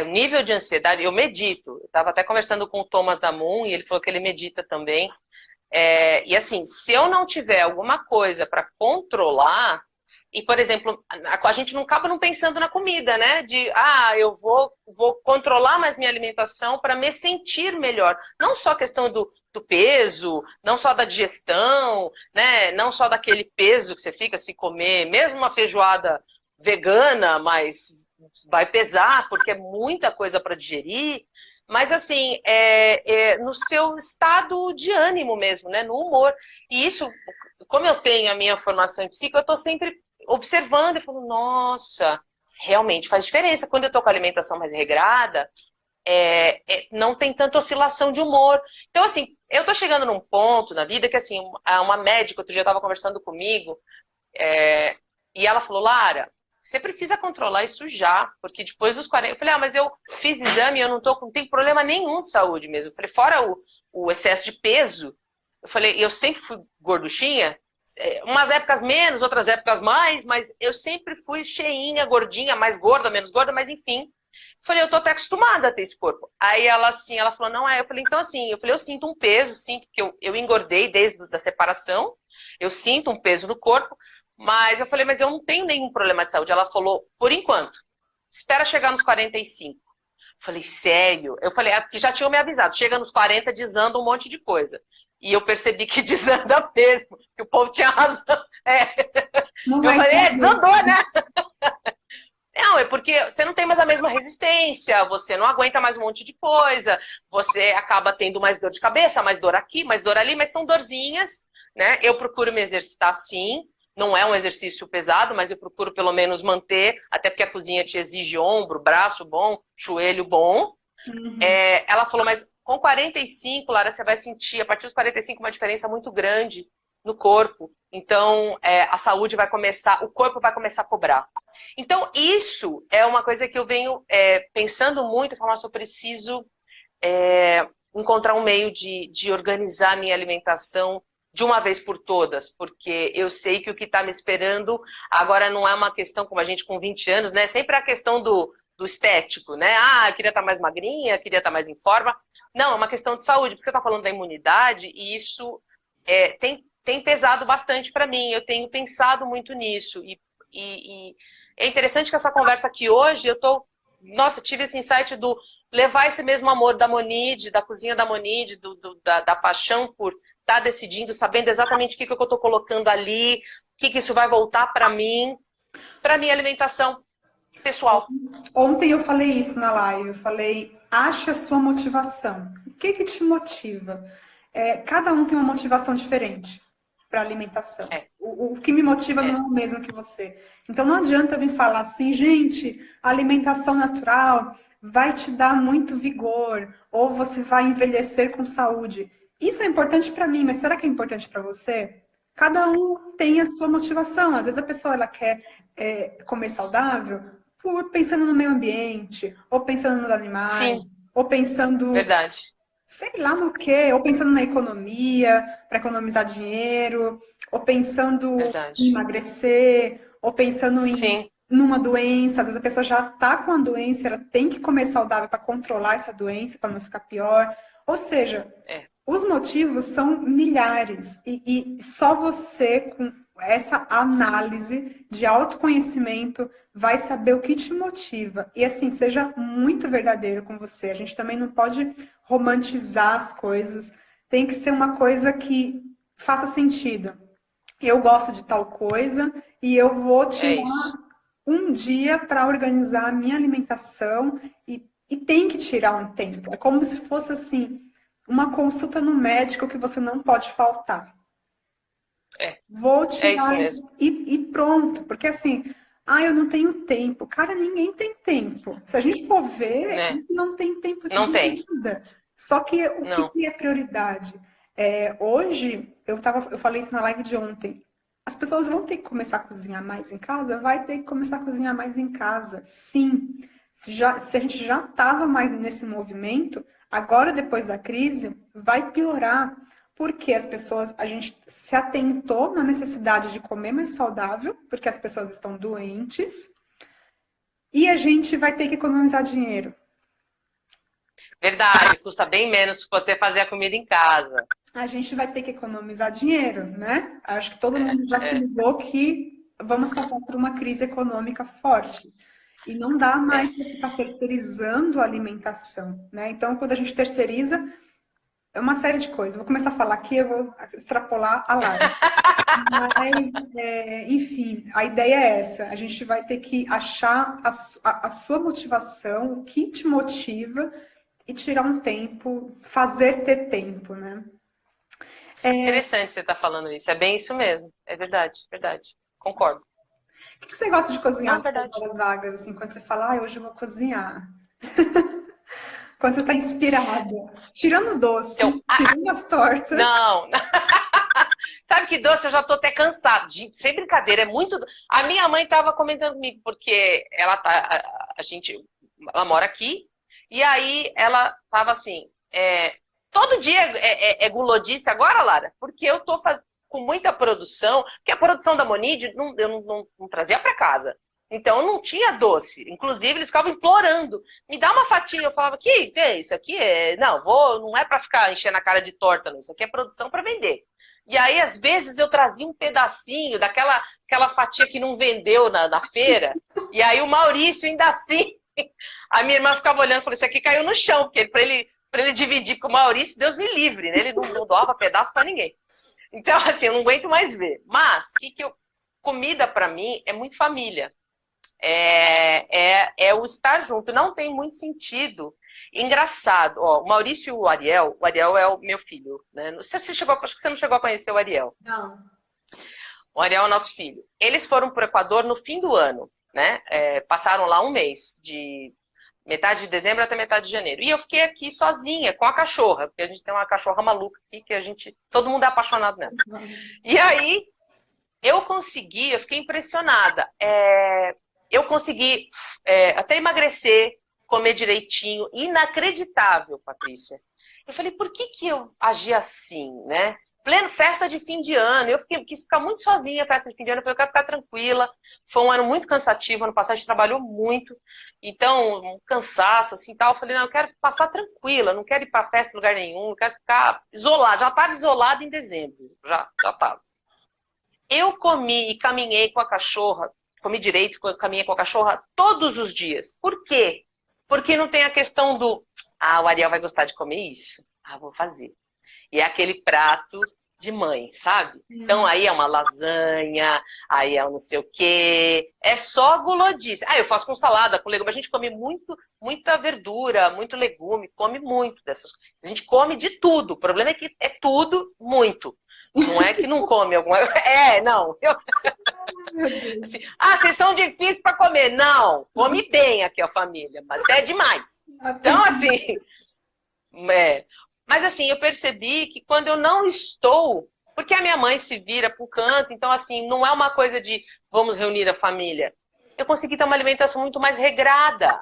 o nível de ansiedade, eu medito. Eu estava até conversando com o Thomas Damun e ele falou que ele medita também. E assim, se eu não tiver alguma coisa para controlar, e por exemplo, a gente não acaba não pensando na comida, né? Eu vou controlar mais minha alimentação para me sentir melhor. Não só a questão do peso, não só da digestão, né? Não só daquele peso que você fica se comer, mesmo uma feijoada vegana, mas vai pesar, porque é muita coisa para digerir. Mas, assim, no seu estado de ânimo mesmo, né? No humor. E isso, como eu tenho a minha formação em psico, eu estou sempre observando e falando, nossa, realmente faz diferença. Quando eu estou com a alimentação mais regrada, não tem tanta oscilação de humor. Então, assim, eu estou chegando num ponto na vida que, assim, uma médica, outro dia estava conversando comigo, e ela falou, Lara, você precisa controlar isso já, porque depois dos 40... Eu falei, mas eu fiz exame e eu não tenho problema nenhum de saúde mesmo. Eu falei, fora o excesso de peso, eu falei, eu sempre fui gorduchinha, umas épocas menos, outras épocas mais, mas eu sempre fui cheinha, gordinha, mais gorda, menos gorda, mas enfim. Eu falei, eu tô até acostumada a ter esse corpo. Aí ela falou, não é. Eu falei, então assim, eu sinto um peso, sinto que eu engordei desde a separação, eu sinto um peso no corpo, mas eu falei, mas eu não tenho nenhum problema de saúde. Ela falou, por enquanto, espera chegar nos 45. Eu falei, sério? Eu falei, porque já tinham me avisado, chega nos 40, desanda um monte de coisa. E eu percebi que desanda mesmo, que o povo tinha razão. Não Eu vai falei, entender. desandou, né? Não, é porque você não tem mais a mesma resistência, você não aguenta mais um monte de coisa, você acaba tendo mais dor de cabeça, mais dor aqui, mais dor ali, mas são dorzinhas, né? Eu procuro me exercitar sim, não é um exercício pesado, mas eu procuro pelo menos manter, até porque a cozinha te exige ombro, braço bom, joelho bom. Uhum. Ela falou, mas com 45, Lara, você vai sentir, a partir dos 45, uma diferença muito grande no corpo. Então, a saúde vai começar, o corpo vai começar a cobrar. Então, isso é uma coisa que eu venho pensando muito, eu falo, nossa, eu preciso encontrar um meio de organizar a minha alimentação de uma vez por todas, porque eu sei que o que está me esperando agora não é uma questão, como a gente com 20 anos, né? Sempre a questão do estético, né? Ah, eu queria estar mais magrinha, queria estar mais em forma. Não, é uma questão de saúde, porque você está falando da imunidade e isso tem pesado bastante para mim. Eu tenho pensado muito nisso e é interessante que essa conversa aqui hoje, nossa, tive esse insight do levar esse mesmo amor da Monide, da cozinha da Monide, da paixão por estar decidindo, sabendo exatamente o que eu estou colocando ali, o que isso vai voltar para minha alimentação pessoal. Ontem eu falei isso na live, eu falei, ache a sua motivação. O que te motiva? Cada um tem uma motivação diferente para alimentação. O que me motiva não é o mesmo que você. Então não adianta eu vir falar assim, gente, a alimentação natural vai te dar muito vigor, ou você vai envelhecer com saúde. Isso é importante para mim, mas será que é importante para você? Cada um tem a sua motivação. Às vezes a pessoa ela quer comer saudável pensando no meio ambiente, ou pensando nos animais, Sim, ou pensando, verdade. sei lá no quê, ou pensando na economia, para economizar dinheiro, ou pensando Verdade. em emagrecer, ou pensando Sim. numa doença. Às vezes a pessoa já está com a doença, ela tem que comer saudável para controlar essa doença, para não ficar pior. Ou seja, os motivos são milhares e só você, com essa análise de autoconhecimento, vai saber o que te motiva. E assim, seja muito verdadeiro com você. A gente também não pode romantizar as coisas. Tem que ser uma coisa que faça sentido. Eu gosto de tal coisa e eu vou tirar um dia para organizar a minha alimentação e tem que tirar um tempo. É como se fosse assim, uma consulta no médico que você não pode faltar. Vou tirar isso mesmo. e pronto. Porque assim, eu não tenho tempo. Cara, ninguém tem tempo. Se a gente for ver, não tem tempo de nada. Só que o que é prioridade? Hoje, eu falei isso na live de ontem. As pessoas vão ter que começar a cozinhar mais em casa? Vai ter que começar a cozinhar mais em casa. Sim. Se a gente já estava mais nesse movimento, agora depois da crise, vai piorar. Porque a gente se atentou na necessidade de comer mais saudável, porque as pessoas estão doentes, e a gente vai ter que economizar dinheiro. Verdade, custa bem menos se você fazer a comida em casa. A gente vai ter que economizar dinheiro, né? Acho que todo mundo já se ligou que vamos passar por uma crise econômica forte. E não dá mais para ficar terceirizando a alimentação, né? Então, quando a gente terceiriza, é uma série de coisas. Vou começar a falar aqui, eu vou extrapolar a live. Mas, enfim, a ideia é essa. A gente vai ter que achar a sua motivação, o que te motiva e tirar um tempo, fazer ter tempo, né? Interessante você estar falando isso. É bem isso mesmo. É verdade, verdade. Concordo. O que você gosta de cozinhar Não, verdade. nas horas vagas, assim, quando você fala, hoje eu vou cozinhar? Quando você tá inspirada. Tirando o doce, Então, tirando as tortas. Não. Sabe que doce? Eu já tô até cansada. Gente, sem brincadeira, é muito. A minha mãe tava comentando comigo, porque ela ela mora aqui, e aí ela tava assim, todo dia é gulodice agora, Lara? Porque eu tô com muita produção, porque a produção da Monide eu não trazia para casa. Então não tinha doce. Inclusive, eles ficavam implorando. Me dá uma fatia. Eu falava, isso aqui não é para ficar enchendo a cara de torta, não. Isso aqui é produção para vender. E aí, às vezes, eu trazia um pedacinho daquela fatia que não vendeu na feira. E aí o Maurício, ainda assim, a minha irmã ficava olhando e falou, isso aqui caiu no chão, porque para ele dividir com o Maurício, Deus me livre, né? Ele não doava pedaço para ninguém. Então, assim, eu não aguento mais ver. Mas, comida para mim é muito família. É o estar junto. Não tem muito sentido. Engraçado. Ó, o Maurício e o Ariel é o meu filho. Né? Acho que você não chegou a conhecer o Ariel. Não. O Ariel é o nosso filho. Eles foram para o Equador no fim do ano. Né? Passaram lá um mês, de metade de dezembro até metade de janeiro. E eu fiquei aqui sozinha, com a cachorra, porque a gente tem uma cachorra maluca aqui, que todo mundo é apaixonado nela. E aí, eu fiquei impressionada. Eu consegui até emagrecer, comer direitinho. Inacreditável, Patrícia. Eu falei, por que que eu agi assim, né? Pleno festa de fim de ano, quis ficar muito sozinha festa de fim de ano, eu falei, eu quero ficar tranquila. Foi um ano muito cansativo, ano passado a gente trabalhou muito, então, um cansaço, assim, tal. Eu falei, não, eu quero passar tranquila, não quero ir pra festa em lugar nenhum, não quero ficar isolada. Já estava isolada em dezembro, já estava. Eu comi e caminhei com a cachorra, comi direito, caminhei com a cachorra todos os dias. Por quê? Porque não tem a questão do, o Ariel vai gostar de comer isso? Vou fazer. E é aquele prato de mãe, sabe? Então aí é uma lasanha, aí é um não sei o quê. É só gulodice. Eu faço com salada, com legume. A gente come muita verdura, muito legume, come muito dessas coisas. A gente come de tudo. O problema é que é tudo muito. Não é que não come alguma coisa. Não. Assim, vocês são difíceis para comer. Não, come bem aqui a família, mas é demais. Então, assim... Mas assim, eu percebi que quando eu não estou, porque a minha mãe se vira para o canto, então assim, não é uma coisa de vamos reunir a família. Eu consegui ter uma alimentação muito mais regrada.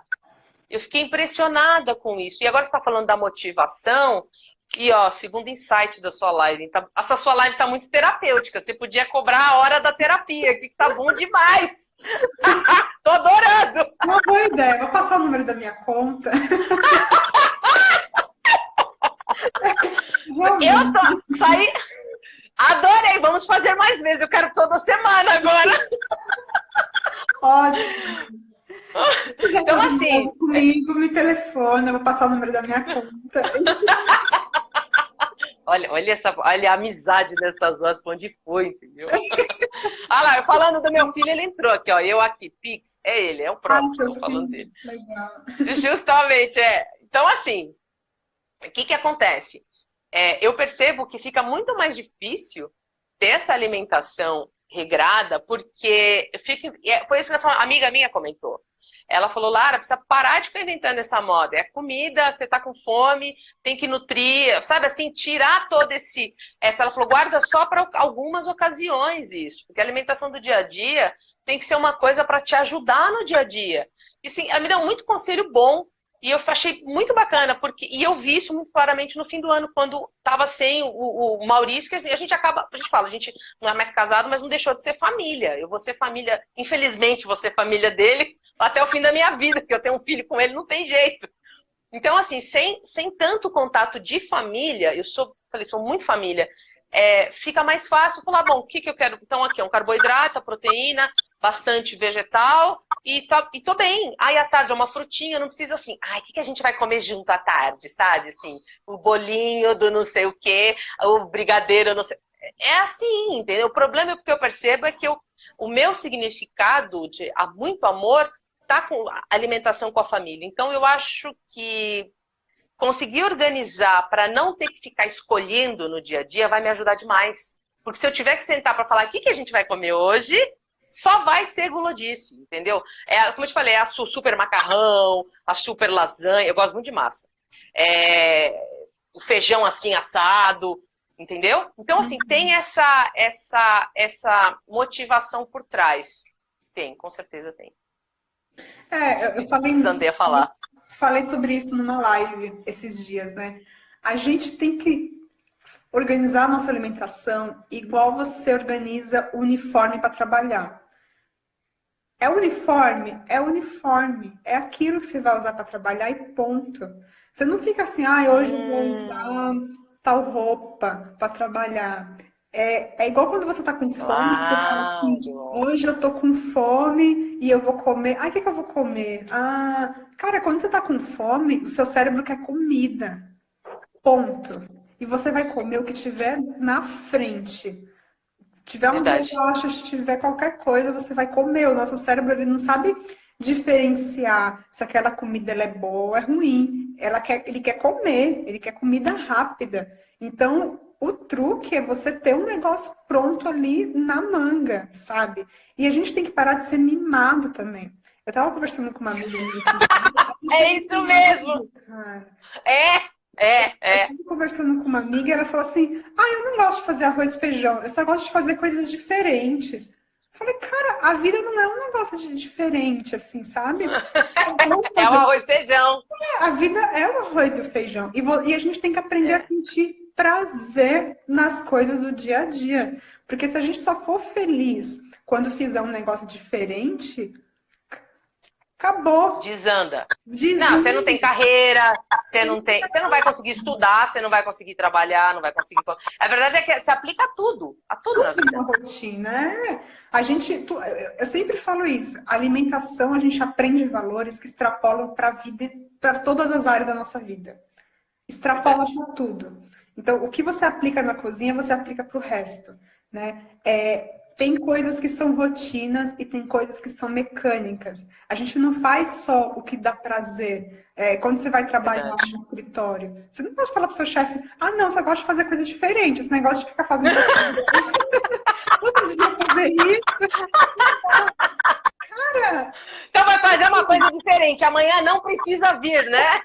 Eu fiquei impressionada com isso. E agora você está falando da motivação, e ó, segundo insight da sua live, essa sua live está muito terapêutica. Você podia cobrar a hora da terapia, que tá bom demais. Tô adorando. Uma boa ideia. Vou passar o número da minha conta. Saí. Adorei, vamos fazer mais vezes. Eu quero toda semana agora. Ótimo. Então, assim. Comigo, me telefona, vou passar o número da minha conta. Olha a amizade dessas horas, pra onde foi, entendeu? Lá, falando do meu filho, ele entrou aqui, ó. Eu aqui, Pix, é ele, é o próprio que eu tô falando dele. Legal. Justamente, Então, assim, o que acontece? Eu percebo que fica muito mais difícil ter essa alimentação regrada, porque foi isso que essa amiga minha comentou. Ela falou, Lara, precisa parar de ficar inventando essa moda. É comida, você tá com fome, tem que nutrir, sabe assim, tirar todo esse... Ela falou, guarda só para algumas ocasiões isso, porque a alimentação do dia a dia tem que ser uma coisa para te ajudar no dia a dia. E sim, ela me deu muito conselho bom, e eu achei muito bacana, e eu vi isso muito claramente no fim do ano, quando estava sem o Maurício, que assim, a gente fala, a gente não é mais casado, mas não deixou de ser família. Eu vou ser família, infelizmente vou ser família dele até o fim da minha vida, porque eu tenho um filho com ele, não tem jeito. Então, assim, sem tanto contato de família, sou muito família, fica mais fácil falar, bom, o que eu quero? Então, aqui, um carboidrato, a proteína, bastante vegetal, e tô bem. Aí, à tarde, é uma frutinha, não precisa assim, o que a gente vai comer junto à tarde, sabe? Assim, o bolinho do não sei o quê, o brigadeiro, não sei... É assim, entendeu? O problema que eu percebo é que o meu significado de muito amor tá com a alimentação com a família. Então, eu acho que conseguir organizar para não ter que ficar escolhendo no dia a dia vai me ajudar demais. Porque se eu tiver que sentar para falar o que a gente vai comer hoje, só vai ser gulodice, entendeu? Como eu te falei, a super macarrão, a super lasanha, eu gosto muito de massa. O feijão assim assado, entendeu? Então, assim, tem essa motivação por trás. Tem, com certeza tem. Eu falei, a falar. Falei sobre isso numa live esses dias, né? A gente tem que organizar a nossa alimentação igual você organiza o uniforme para trabalhar. É uniforme? É uniforme. É aquilo que você vai usar para trabalhar e ponto. Você não fica assim, hoje eu vou usar tal roupa para trabalhar. É igual quando você tá com fome, você fala assim, hoje eu tô com fome e eu vou comer. O que eu vou comer? Cara, quando você tá com fome, o seu cérebro quer comida. Ponto. E você vai comer o que tiver na frente. Se tiver um bolacha, se tiver qualquer coisa, você vai comer. O nosso cérebro, ele não sabe diferenciar se aquela comida ela é boa ou é ruim. Ele quer comer, ele quer comida rápida. Então, o truque é você ter um negócio pronto ali na manga, sabe? E a gente tem que parar de ser mimado também. Eu tava conversando com uma amiga minha. É isso mesmo! Cara. Eu tava conversando com uma amiga e ela falou assim, eu não gosto de fazer arroz e feijão, eu só gosto de fazer coisas diferentes. Falei, cara, a vida não é um negócio de diferente, assim, sabe? Vamos É o fazer- arroz e feijão. A vida é o arroz e o feijão. E a gente tem que aprender a É, sentir prazer nas coisas do dia a dia. Porque se a gente só for feliz quando fizer um negócio diferente, acabou. desanda. Não, você não tem Desliga. carreira, você não vai conseguir estudar, você não vai conseguir trabalhar, não vai conseguir. A verdade é que se aplica a tudo na vida. Uma rotina. A gente, eu sempre falo isso. A alimentação, a gente aprende valores que extrapolam para a vida, para todas as áreas da nossa vida. Extrapola Verdade. para tudo. Então, o que você aplica na cozinha, você aplica para o resto, né? Tem coisas que são rotinas e tem coisas que são mecânicas. A gente não faz só o que dá prazer. Quando você vai trabalhar Verdade. no escritório, você não pode falar para o seu chefe, ah, não, você gosta de fazer coisas diferentes. Esse negócio de ficar fazendo todo dia fazer isso, cara, Então vai fazer uma coisa diferente. Amanhã não precisa vir, né?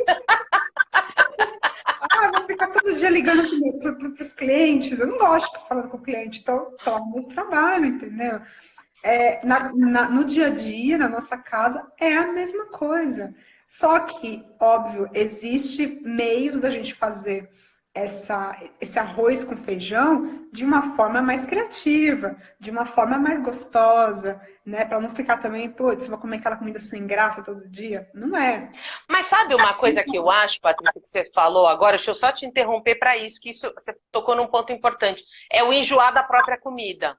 vou ficar todo dia ligando para os clientes. Eu não gosto de ficar falando com o cliente, então toma o trabalho, entendeu? No dia a dia, na nossa casa, é a mesma coisa. Só que, óbvio, existe meios da gente fazer esse arroz com feijão de uma forma mais criativa, de uma forma mais gostosa, né? Para não ficar também, putz, vou comer aquela comida sem graça todo dia. Não é. Mas sabe uma coisa que eu acho, Patrícia, que você falou agora? Deixa eu só te interromper para isso, que isso você tocou num ponto importante. É o enjoar da própria comida.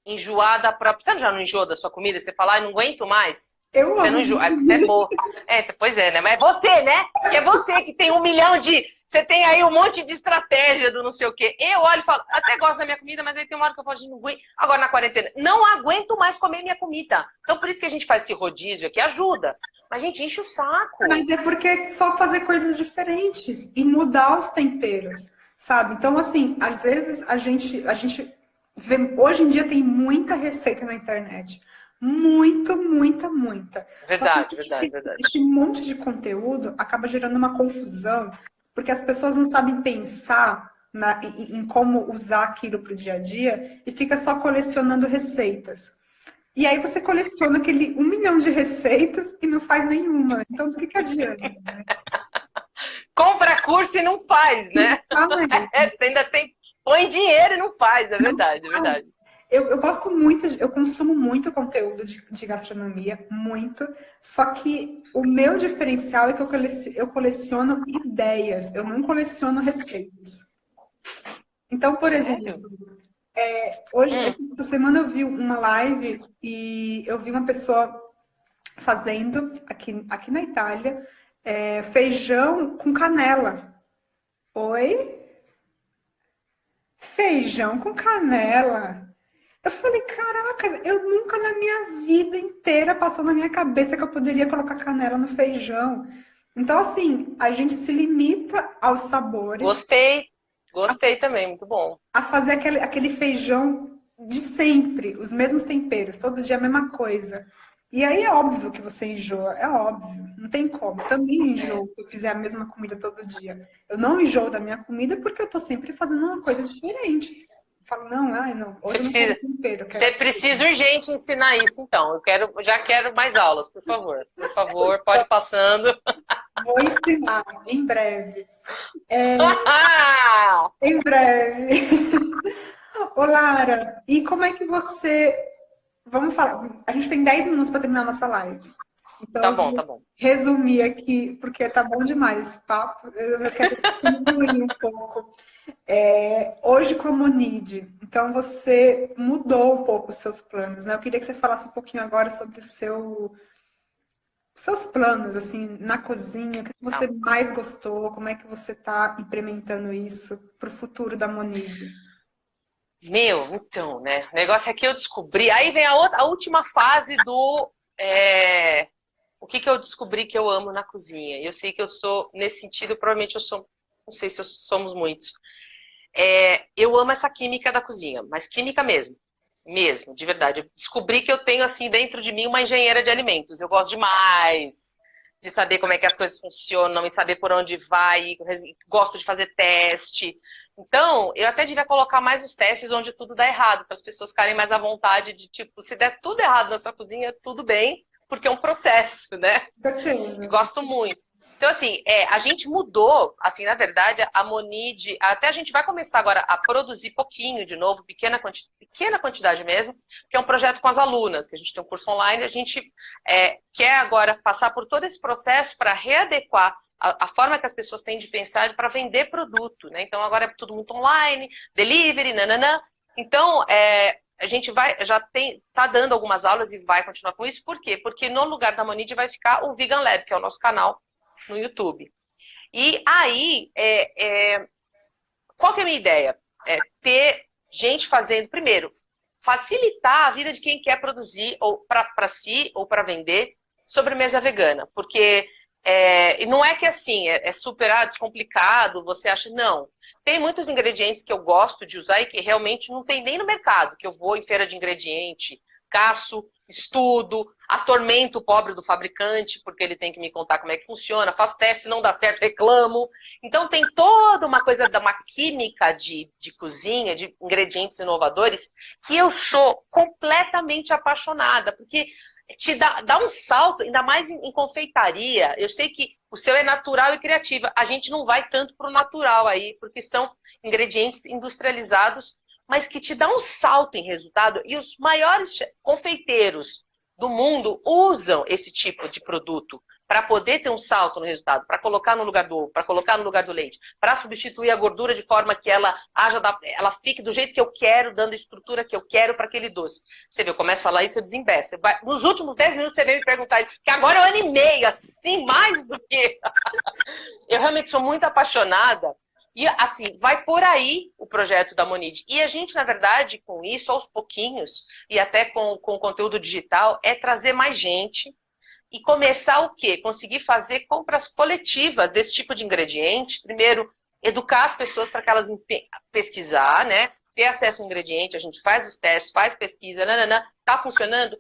Enjoar da própria. Você já não enjoa da sua comida? Você fala, ai, não aguento mais. Eu Você não amo. enjoa. Você é boa. Pois é, né? Mas é você, né? Que é você que tem 1 milhão de. Você tem aí um monte de estratégia do não sei o quê. Eu olho e falo, até gosto da minha comida, mas aí tem uma hora que eu falo, não aguento. Agora na quarentena, não aguento mais comer minha comida. Então por isso que a gente faz esse rodízio aqui, ajuda. Mas a gente enche o saco. Mas é porque é só fazer coisas diferentes e mudar os temperos, sabe? Então, assim, às vezes a gente vê, hoje em dia tem muita receita na internet. Muita. Só que Verdade, verdade, verdade. esse monte de conteúdo acaba gerando uma confusão, porque as pessoas não sabem pensar em como usar aquilo para o dia a dia e fica só colecionando receitas. E aí você coleciona aquele 1 milhão de receitas e não faz nenhuma. Então, do que adianta, né? Compra curso e não faz, né? Fala aí. Ainda tem. Põe dinheiro e não faz, é verdade, é verdade. Eu gosto muito, eu consumo muito conteúdo de gastronomia, muito. Só que o meu diferencial é que eu coleciono ideias, eu não coleciono receitas. Então, por Sério? exemplo, hoje, Hum, essa semana eu vi uma live e eu vi uma pessoa fazendo aqui na Itália feijão com canela. Oi? Feijão com canela. Eu falei, caraca, eu nunca na minha vida inteira passou na minha cabeça que eu poderia colocar canela no feijão. Então, assim, a gente se limita aos sabores, gostei. Gostei também, muito bom. a fazer aquele feijão de sempre, os mesmos temperos, todo dia a mesma coisa. E aí é óbvio que você enjoa, é óbvio, não tem como. Eu também É. enjoo se eu fizer a mesma comida todo dia. Eu não enjoo da minha comida porque eu tô sempre fazendo uma coisa diferente. Eu falo, não, ai, não, Você hoje eu não quero precisa, tempero, eu você quero. precisa urgente ensinar isso, então. Já quero mais aulas, por favor. Por favor, pode ir passando. Vou ensinar em breve. Em breve. Ô, Lara, e como é que você. Vamos falar. A gente tem 10 minutos para terminar a nossa live. Então, Tá eu bom, vou tá bom. resumir aqui, porque tá bom demais esse papo. Eu quero concluir um pouco. Hoje, como NID, então você mudou um pouco os seus planos, né? Eu queria que você falasse um pouquinho agora sobre os seus planos, assim, na cozinha, o que Tá. você mais gostou, como é que você está implementando isso para o futuro da Monide? Meu, então, né? O negócio é que eu descobri. Aí vem a última fase do. O que eu descobri que eu amo na cozinha. Eu sei que eu sou, nesse sentido, provavelmente eu sou. Não sei se somos muitos. Eu amo essa química da cozinha, mas química mesmo. Mesmo, de verdade. Eu descobri que eu tenho, assim, dentro de mim uma engenheira de alimentos. Eu gosto demais de saber como é que as coisas funcionam e saber por onde vai. Gosto de fazer teste. Então, eu até devia colocar mais os testes onde tudo dá errado, para as pessoas ficarem mais à vontade de, tipo, se der tudo errado na sua cozinha, tudo bem, porque é um processo, né? Eu Certeza. gosto muito. Então, assim, a gente mudou, assim, na verdade, a Monide, até a gente vai começar agora a produzir pouquinho de novo, pequena quantidade mesmo, que é um projeto com as alunas, que a gente tem um curso online, a gente quer agora passar por todo esse processo para readequar a forma que as pessoas têm de pensar para vender produto, né? Então, agora é tudo muito online, delivery, nananã. Então, a gente tá dando algumas aulas e vai continuar com isso. Por quê? Porque no lugar da Monide vai ficar o Vegan Lab, que é o nosso canal no YouTube. E aí, qual que é a minha ideia? É ter gente fazendo, primeiro, facilitar a vida de quem quer produzir ou para si ou para vender sobremesa vegana. Porque e não é que assim, é super descomplicado, você acha, não. Tem muitos ingredientes que eu gosto de usar e que realmente não tem nem no mercado, que eu vou em feira de ingrediente, caço, estudo, atormento o pobre do fabricante, porque ele tem que me contar como é que funciona, faço teste, se não dá certo, reclamo. Então tem toda uma coisa uma química de cozinha, de ingredientes inovadores, que eu sou completamente apaixonada, porque te dá um salto, ainda mais em confeitaria. Eu sei que o seu é natural e criativa. A gente não vai tanto para o natural aí, porque são ingredientes industrializados, mas que te dá um salto em resultado. E os maiores confeiteiros do mundo usam esse tipo de produto para poder ter um salto no resultado, para colocar no lugar do ovo, para colocar no lugar do leite, para substituir a gordura de forma que ela fique do jeito que eu quero, dando a estrutura que eu quero para aquele doce. Você vê, eu começo a falar isso, eu desembeço. Nos últimos 10 minutos você veio me perguntar, que agora eu animei, assim, mais do que... Eu realmente sou muito apaixonada. E, assim, vai por aí o projeto da Monide. E a gente, na verdade, com isso, aos pouquinhos, e até com o conteúdo digital, é trazer mais gente e começar o quê? Conseguir fazer compras coletivas desse tipo de ingrediente. Primeiro, educar as pessoas para que elas pesquisar, né? Ter acesso ao ingrediente, a gente faz os testes, faz pesquisa, nananã, tá funcionando.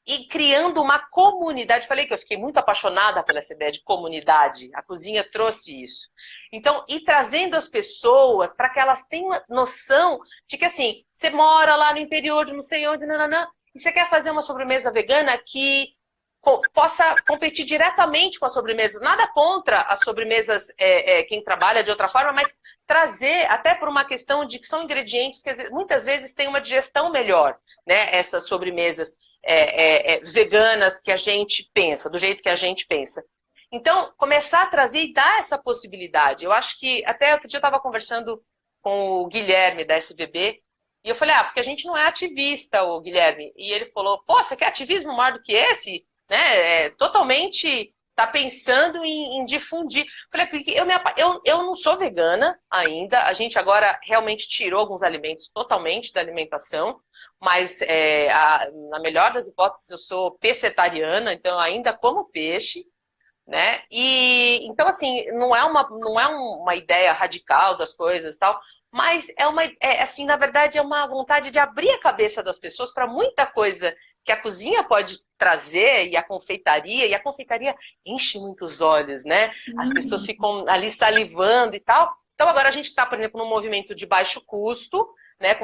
E criando uma comunidade. Falei que eu fiquei muito apaixonada pela essa ideia de comunidade. A cozinha trouxe isso. Então, ir trazendo as pessoas para que elas tenham noção de que, assim, você mora lá no interior de não sei onde, nananã, e você quer fazer uma sobremesa vegana que possa competir diretamente com as sobremesas. Nada contra as sobremesas, quem trabalha de outra forma, mas trazer até por uma questão de que são ingredientes que muitas vezes têm uma digestão melhor, né? Essas sobremesas veganas que a gente pensa, do jeito que a gente pensa. Então, começar a trazer e dar essa possibilidade. Eu acho que, até outro dia eu estava conversando com o Guilherme da SVB, e eu falei, porque a gente não é ativista, o Guilherme. E ele falou, pô, você quer ativismo maior do que esse? Né? Totalmente está pensando em difundir. Falei, porque eu não sou vegana ainda, a gente agora realmente tirou alguns alimentos totalmente da alimentação, mas na melhor das hipóteses eu sou pescetariana, então ainda como peixe, né? E então assim, não é uma ideia radical das coisas, tal, mas assim, na verdade é uma vontade de abrir a cabeça das pessoas para muita coisa que a cozinha pode trazer e a confeitaria enche muitos olhos, né? As pessoas ficam ali salivando e tal. Então agora a gente está, por exemplo, num movimento de baixo custo, né?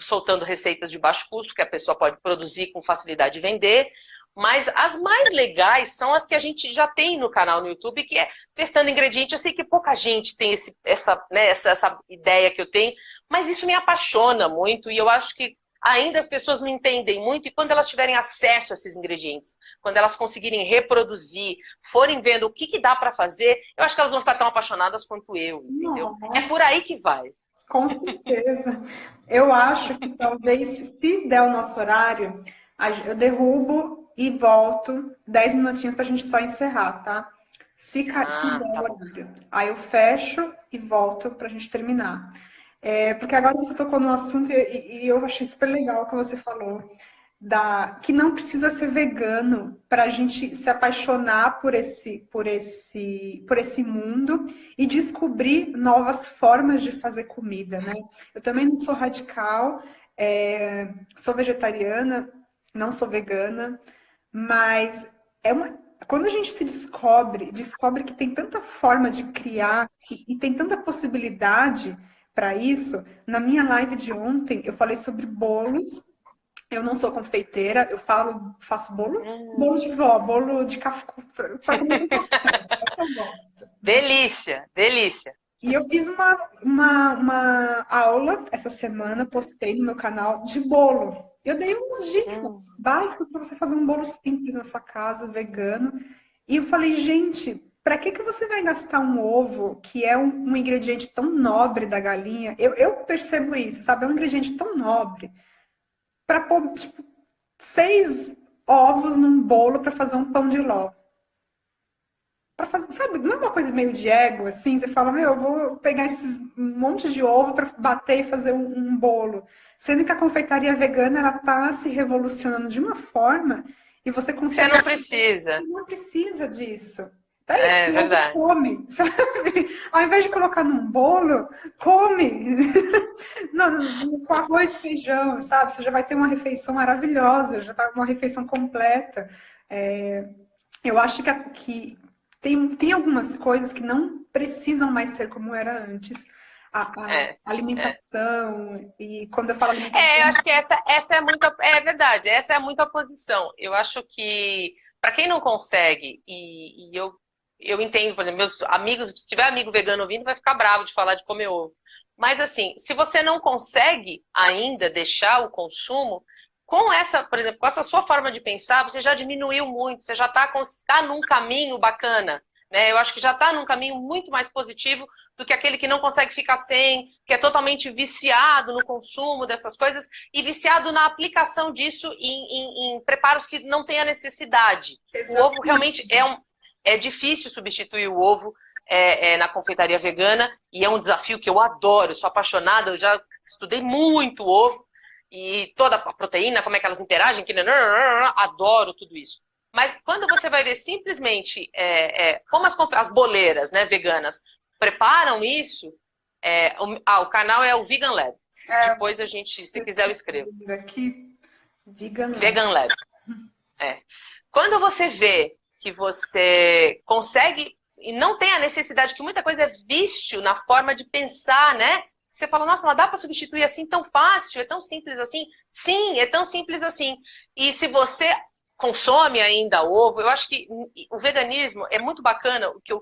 Soltando receitas de baixo custo que a pessoa pode produzir com facilidade e vender. Mas as mais legais são as que a gente já tem no canal no YouTube, que é testando ingredientes. Eu sei que pouca gente tem essa ideia que eu tenho, mas isso me apaixona muito e eu acho que ainda as pessoas não entendem muito, e quando elas tiverem acesso a esses ingredientes, quando elas conseguirem reproduzir, forem vendo o que dá para fazer, eu acho que elas vão ficar tão apaixonadas quanto eu, entendeu? Nossa, É por aí que vai. com certeza. Eu acho que talvez, se der o nosso horário, eu derrubo e volto 10 minutinhos para a gente só encerrar, tá? Se der Tá o bom. horário. Aí eu fecho e volto para a gente terminar. Porque agora você tocou no assunto e eu achei super legal o que você falou. Que não precisa ser vegano para a gente se apaixonar por esse mundo e descobrir novas formas de fazer comida, né? Eu também não sou radical, sou vegetariana, não sou vegana, mas quando a gente se descobre que tem tanta forma de criar e tem tanta possibilidade, para isso, na minha live de ontem, eu falei sobre bolos. Eu não sou confeiteira, faço bolo de vó, bolo de café, para comer com café, é o que eu gosto, né? Delícia, delícia. E eu fiz uma aula essa semana, postei no meu canal de bolo. Eu dei umas dicas básicas para você fazer um bolo simples na sua casa, vegano. E eu falei, gente, para que você vai gastar um ovo, que é um ingrediente tão nobre da galinha? Eu percebo isso, sabe? É um ingrediente tão nobre. Para pôr, tipo, 6 ovos num bolo para fazer um pão de ló. Para fazer, sabe, não é uma coisa meio de ego, assim, você fala, meu, eu vou pegar esses um monte de ovo para bater e fazer um bolo. Sendo que a confeitaria vegana, ela tá se revolucionando de uma forma e você Você consegue... não precisa. Não precisa disso. Daí, É verdade. come, sabe? Ao invés de colocar num bolo, come. Não, com arroz e feijão, sabe? Você já vai ter uma refeição maravilhosa, já tá uma refeição completa. Eu acho que tem algumas coisas que não precisam mais ser como era antes. A É. alimentação, e quando eu falo Eu alimentação, acho que essa é muito, é verdade, essa é muito a posição. Eu acho que, para quem não consegue, e eu entendo, por exemplo, meus amigos, se tiver amigo vegano ouvindo, vai ficar bravo de falar de comer ovo. Mas assim, se você não consegue ainda deixar o consumo, com essa, por exemplo, com essa sua forma de pensar, você já diminuiu muito, você já está num caminho bacana, né? Eu acho que já está num caminho muito mais positivo do que aquele que não consegue ficar sem, que é totalmente viciado no consumo dessas coisas e viciado na aplicação disso em preparos que não tem a necessidade. O ovo realmente é difícil substituir o ovo na confeitaria vegana e é um desafio que eu adoro, eu sou apaixonada, eu já estudei muito ovo e toda a proteína, como é que elas interagem, adoro tudo isso. Mas quando você vai ver simplesmente como as boleiras, né, veganas preparam isso, o canal é o Vegan Lab. Depois a gente, se quiser, eu escrevo. Aqui, Vegan Lab. Quando você vê que você consegue e não tem a necessidade, que muita coisa é vício na forma de pensar, né? Você fala, nossa, mas dá para substituir assim tão fácil? É tão simples assim? Sim, é tão simples assim. E se você consome ainda ovo, eu acho que o veganismo é muito bacana, o que eu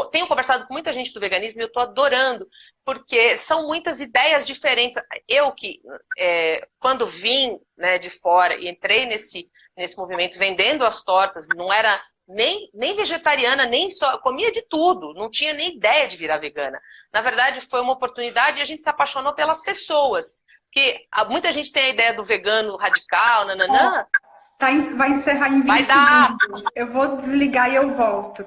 tenho conversado com muita gente do veganismo e eu estou adorando, porque são muitas ideias diferentes. Eu que, quando vim, né, de fora e entrei nesse movimento vendendo as tortas, não era nem vegetariana, nem só, comia de tudo, não tinha nem ideia de virar vegana. Na verdade, foi uma oportunidade e a gente se apaixonou pelas pessoas. Porque muita gente tem a ideia do vegano radical, nananã. Vai encerrar em 20 Vai dar! segundos. Eu vou desligar e eu volto.